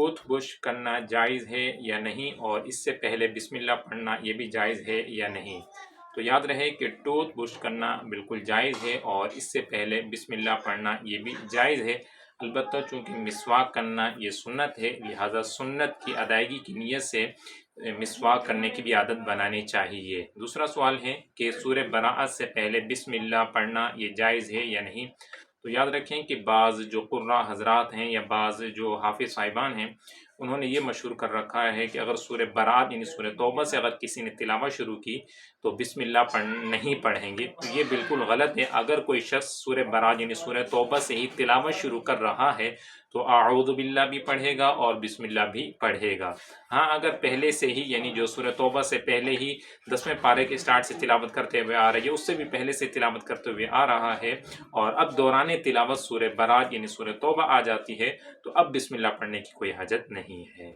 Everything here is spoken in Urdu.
ٹوتھ برش کرنا جائز ہے یا نہیں، اور اس سے پہلے بسم اللہ پڑھنا یہ بھی جائز ہے یا نہیں؟ تو یاد رہے کہ ٹوتھ برش کرنا بالکل جائز ہے، اور اس سے پہلے بسم اللہ پڑھنا یہ بھی جائز ہے، البتہ چونکہ مسواک کرنا یہ سنت ہے، لہذا سنت کی ادائیگی کی نیت سے مسواک کرنے کی بھی عادت بنانی چاہیے۔ دوسرا سوال ہے کہ سورہ براءت سے پہلے بسم اللہ پڑھنا یہ جائز ہے یا نہیں؟ تو یاد رکھیں کہ بعض جو قراء حضرات ہیں یا بعض جو حافظ صاحبان ہیں، انہوں نے یہ مشہور کر رکھا ہے کہ اگر سورہ براءت یعنی سورہ توبہ سے اگر کسی نے تلاوت شروع کی تو بسم اللہ نہیں پڑھیں گے، تو یہ بالکل غلط ہے۔ اگر کوئی شخص سورہ براءت یعنی سورہ توبہ سے ہی تلاوت شروع کر رہا ہے تو اعوذ باللہ بھی پڑھے گا اور بسم اللہ بھی پڑھے گا۔ ہاں اگر پہلے سے ہی یعنی جو سورہ توبہ سے پہلے ہی 10ویں پارے کے سٹارٹ سے تلاوت کرتے ہوئے آ رہی ہے، اس سے بھی پہلے سے تلاوت کرتے ہوئے آ رہا ہے، اور اب دوران تلاوت سورہ براءت یعنی سورہ توبہ آ جاتی ہے، تو اب بسم اللہ پڑھنے کی کوئی حاجت نہیں ہے۔